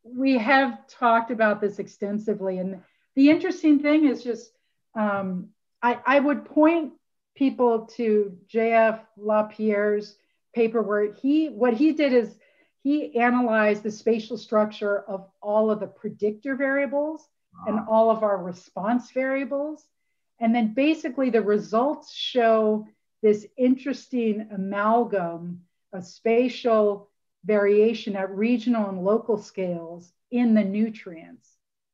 We have talked about this extensively, and the interesting thing is just, I would point people to J.F. LaPierre's paper where what he did is he analyzed the spatial structure of all of the predictor variables and all of our response variables. And then basically the results show this interesting amalgam of spatial variation at regional and local scales in the nutrients,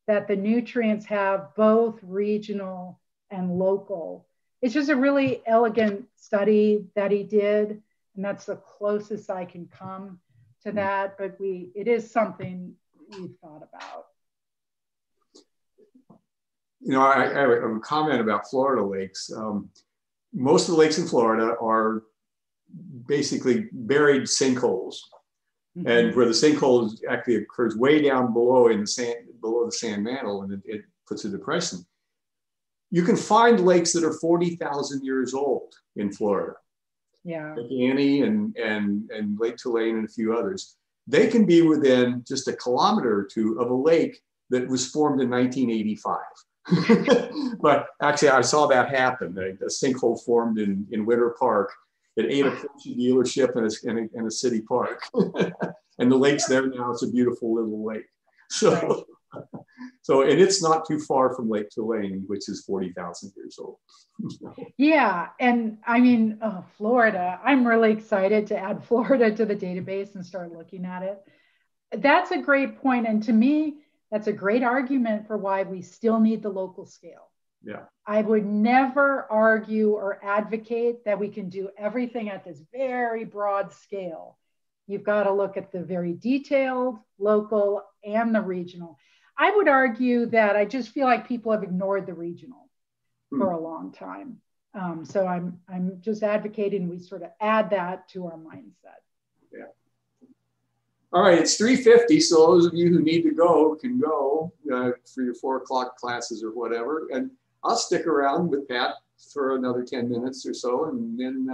that the nutrients have both regional and local. It's just a really elegant study that he did, and that's the closest I can come. to that, but it is something we've thought about. You know, I have a comment about Florida lakes. Most of the lakes in Florida are basically buried sinkholes. Mm-hmm. And where the sinkhole actually occurs way down below in the sand, below the sand mantle, and it puts a depression. You can find lakes that are 40,000 years old in Florida. Yeah. Like Annie and Lake Tulane and a few others. They can be within just a kilometer or two of a lake that was formed in 1985. But actually, I saw that happen. A sinkhole formed in Winter Park. It ate a Porsche dealership in a city park. And the lake's there now. It's a beautiful little lake. So, and it's not too far from Lake Tulane, which is 40,000 years old. Yeah, and I mean, Florida, I'm really excited to add Florida to the database and start looking at it. That's a great point. And to me, that's a great argument for why we still need the local scale. Yeah. I would never argue or advocate that we can do everything at this very broad scale. You've got to look at the very detailed, local, and the regional. I would argue that I just feel like people have ignored the regional for a long time. So I'm just advocating we sort of add that to our mindset. Yeah. All right, it's 3:50, so those of you who need to go can go for your 4 o'clock classes or whatever. And I'll stick around with Pat for another 10 minutes or so, and then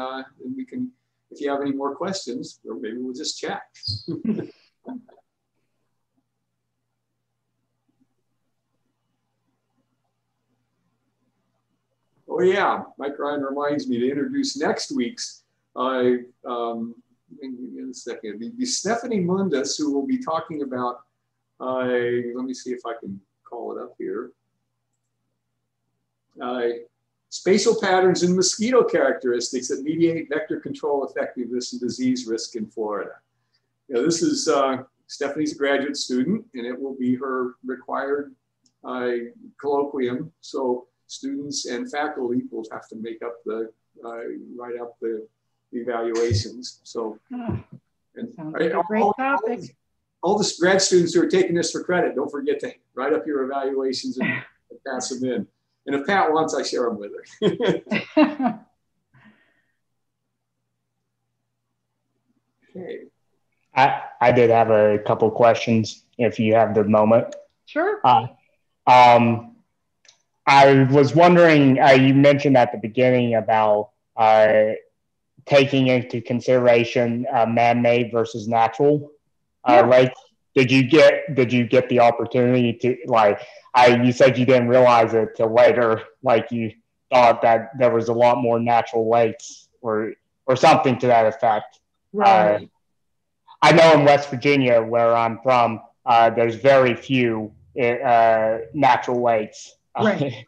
we can, if you have any more questions, or maybe we'll just chat. Oh yeah, Mike Ryan reminds me to introduce next week's, in a second, it'll be Stephanie Mundus, who will be talking about, let me see if I can call it up here. Spatial patterns and mosquito characteristics that mediate vector control effectiveness and disease risk in Florida. Now, this is, Stephanie's a graduate student, and it will be her required colloquium. So students and faculty will have to make up write up the evaluations. So, sounds like a great topic. All the grad students who are taking this for credit, don't forget to write up your evaluations and pass them in. And if Pat wants, I share them with her. Okay. I did have a couple questions if you have the moment. Sure. I was wondering, you mentioned at the beginning about taking into consideration man-made versus natural lakes. Did you get the opportunity to, like, you said you didn't realize it till later, like you thought that there was a lot more natural lakes or something to that effect. Right. I know in West Virginia, where I'm from, there's very few natural lakes. Right.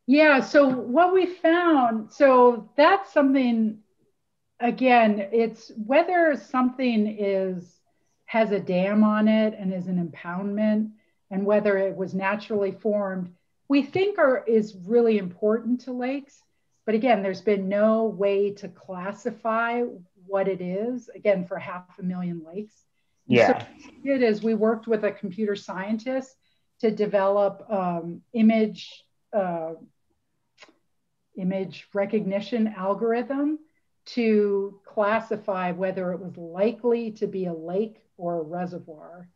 Yeah, so what we found, so that's something, again, it's whether something has a dam on it and is an impoundment, and whether it was naturally formed, we think is really important to lakes. But again, there's been no way to classify what it is, again, for 500,000 lakes. Yeah. So what we did is we worked with a computer scientist to develop image recognition algorithm to classify whether it was likely to be a lake or a reservoir.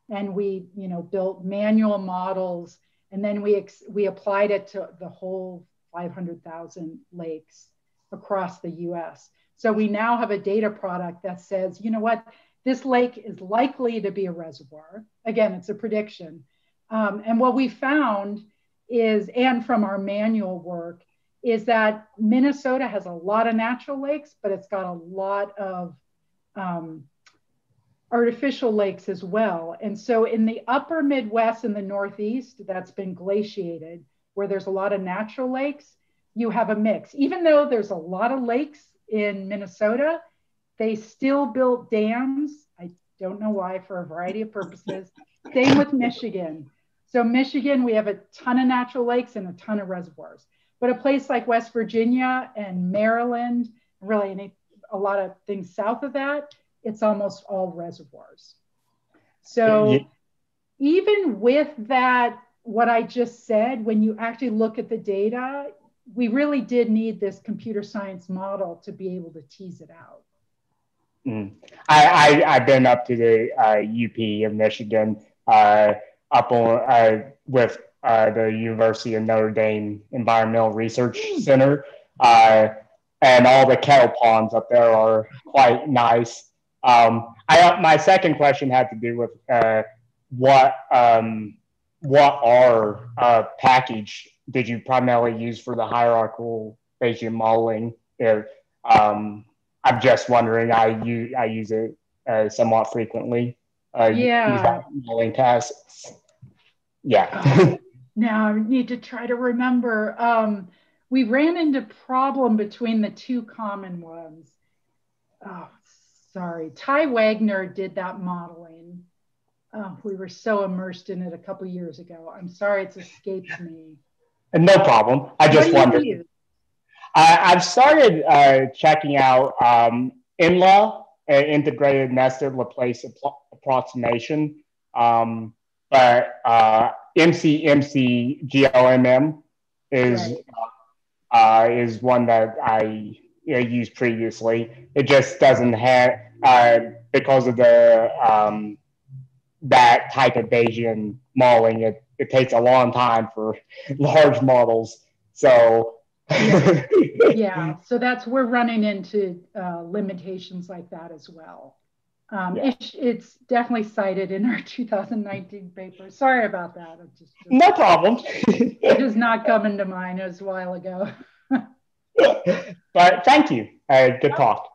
And we, built manual models, and then we applied it to the whole 500,000 lakes across the US. So we now have a data product that says, you know what, this lake is likely to be a reservoir. Again, it's a prediction. And what we found is, and from our manual work, is that Minnesota has a lot of natural lakes, but it's got a lot of artificial lakes as well. And so in the upper Midwest and the Northeast, that's been glaciated, where there's a lot of natural lakes, you have a mix. Even though there's a lot of lakes in Minnesota, they still built dams. I don't know why, for a variety of purposes. Same with Michigan. So Michigan, we have a ton of natural lakes and a ton of reservoirs. But a place like West Virginia and Maryland, really a lot of things south of that, it's almost all reservoirs. So even with that, what I just said, when you actually look at the data, we really did need this computer science model to be able to tease it out. I've been up to the UP of Michigan, up on with the University of Notre Dame Environmental Research Center, and all the kettle ponds up there are quite nice. My second question had to do with what package did you primarily use for the hierarchical Bayesian modeling? I'm just wondering. I use it somewhat frequently. Modeling tasks. Yeah. Now I need to try to remember. We ran into problem between the two common ones. Oh, sorry. Ty Wagner did that modeling. Oh, we were so immersed in it a couple years ago. I'm sorry, it's escaped me. No problem. I just wondered. I've started checking out INLA, integrated nested Laplace approximation, but MCMC-GLMM is one that I used previously. It just doesn't have, because of the that type of Bayesian modeling, it takes a long time for large models. So yeah, so we're running into limitations like that as well. It's definitely cited in our 2019 paper. Sorry about that. No problem. It is not coming to mind. It was a while ago. But thank you. Good talk.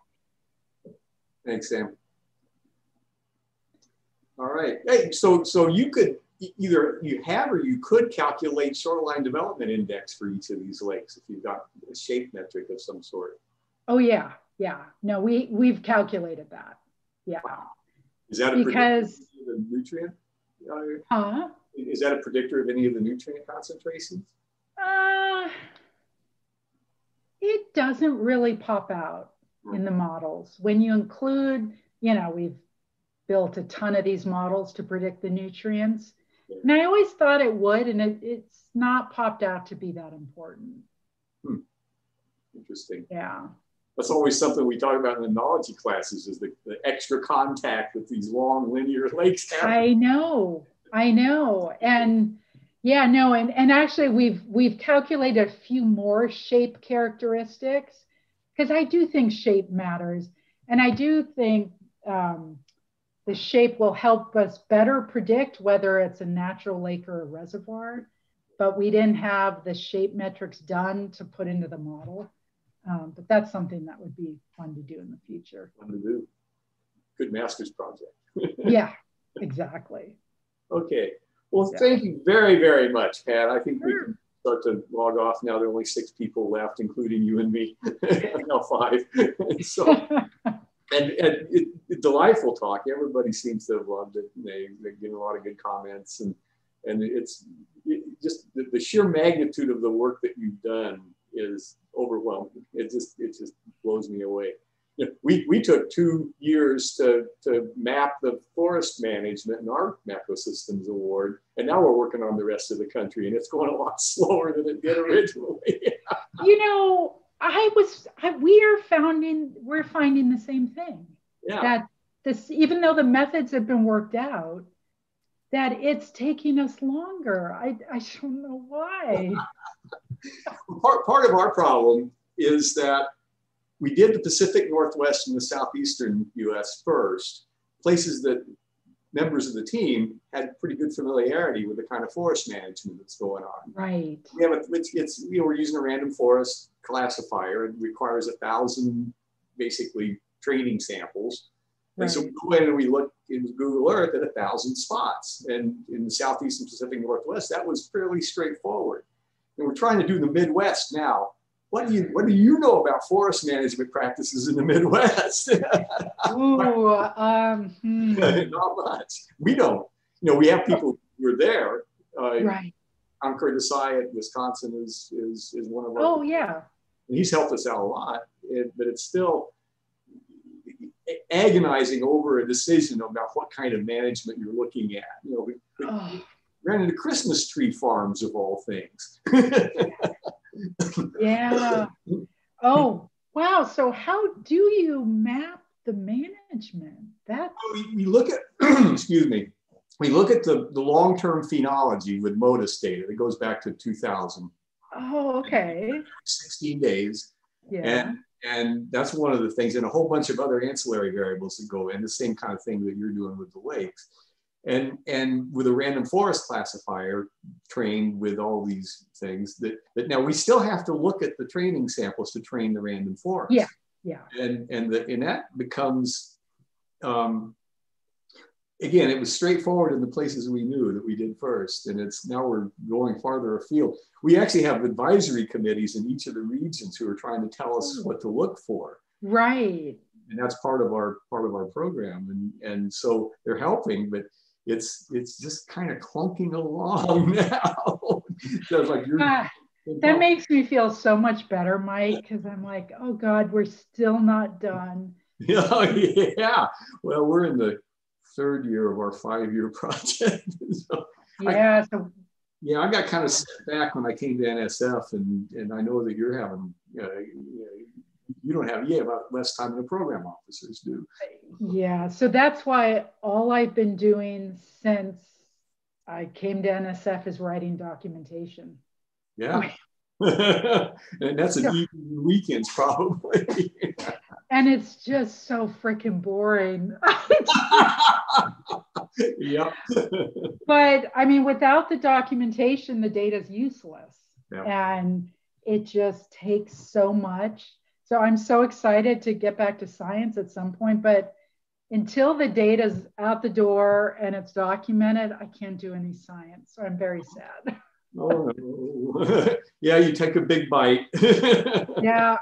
Thanks, Sam. All right. Hey, so you could either you have or you could calculate shoreline development index for each of these lakes if you've got a shape metric of some sort. Oh yeah. No, we've calculated that. Yeah. Wow. Is that a predictor of the nutrient? Is that a predictor of any of the nutrient concentrations? It doesn't really pop out in the models. When you include, we've built a ton of these models to predict the nutrients. And I always thought it would, and it's not popped out to be that important. Interesting. Yeah. That's always something we talk about in the ecology classes, is the extra contact that these long linear lakes have. I know. And yeah, no, and actually we've calculated a few more shape characteristics, because I do think shape matters. And I do think the shape will help us better predict whether it's a natural lake or a reservoir, but we didn't have the shape metrics done to put into the model. But that's something that would be fun to do in the future. Fun to do. Good master's project. Yeah, exactly. Okay. Well, thank you very, very much, Pat. I think we can start to log off now. There are only 6 people left, including you and me. Now 5. So, and it's delightful talk. Everybody seems to have loved it. They get a lot of good comments, and it's just the sheer magnitude of the work that you've done is overwhelming. It just blows me away. We took 2 years to map the forest management in our Macrosystems award, and now we're working on the rest of the country, and it's going a lot slower than it did originally. We're finding the same thing. Yeah. That this, even though the methods have been worked out, that it's taking us longer. I don't know why. Part of our problem is that we did the Pacific Northwest and the Southeastern US first, places that members of the team had pretty good familiarity with the kind of forest management that's going on. Right. We have we're using a random forest classifier. It requires 1,000 basically training samples. And so we go in and we look in Google Earth at 1,000 spots. And in the Southeast and Pacific Northwest, that was fairly straightforward. And we're trying to do the Midwest now. What do you know about forest management practices in the Midwest? Not much. We don't. We have people who are there. Right. Concord Desai at Wisconsin is one of our. Oh yeah. And he's helped us out a lot, but it's still. agonizing over a decision about what kind of management you're looking at. You know, we ran into Christmas tree farms of all things. Yeah. Oh, wow. So how do you map the management? That's... We look at, excuse me, we look at the long-term phenology with MODIS data. It goes back to 2000. Oh, okay. 16 days. Yeah. And that's one of the things, and a whole bunch of other ancillary variables that go in, the same kind of thing that you're doing with the lakes. And with a random forest classifier trained with all these things that now we still have to look at the training samples to train the random forest. Yeah, yeah. And that becomes, again, it was straightforward in the places we knew that we did first, and it's now we're going farther afield. We actually have advisory committees in each of the regions who are trying to tell us what to look for. Right. And that's part of our program, and so they're helping, but it's just kind of clunking along now. So it's like that makes me feel so much better, Mike, because I'm like, oh God, we're still not done. Yeah. Well, we're in the 3rd year of our 5-year project. So yeah. I got kind of set back when I came to NSF, and I know that you're having, you don't have, about less time than the program officers do. Yeah, so that's why all I've been doing since I came to NSF is writing documentation. Yeah. And that's an evening weekends probably. And it's just so freaking boring. Yep. But I mean, without the documentation, the data is useless. Yep. And it just takes so much. So I'm so excited to get back to science at some point, but until the data's out the door and it's documented, I can't do any science. So I'm very sad. Oh, yeah, you take a big bite. Yeah.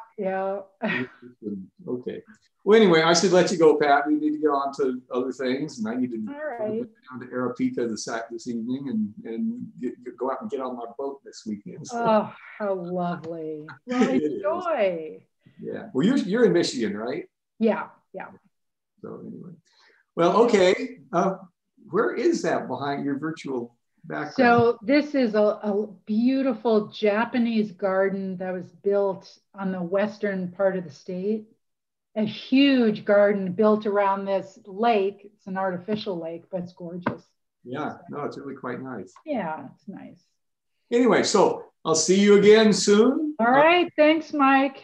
Okay. Well, anyway, I should let you go, Pat. We need to get on to other things, and I need to go down to Arapita this evening and go out and get on my boat this weekend. So. Oh, how lovely! Well, enjoy. Yeah. Well, you're in Michigan, right? Yeah. So anyway, well, okay. Where is that behind your virtual background? So this is a beautiful Japanese garden that was built on the western part of the state. A huge garden built around this lake. It's an artificial lake, but it's gorgeous. Yeah, no, it's really quite nice. Yeah, it's nice. Anyway, so I'll see you again soon. All right, thanks, Mike.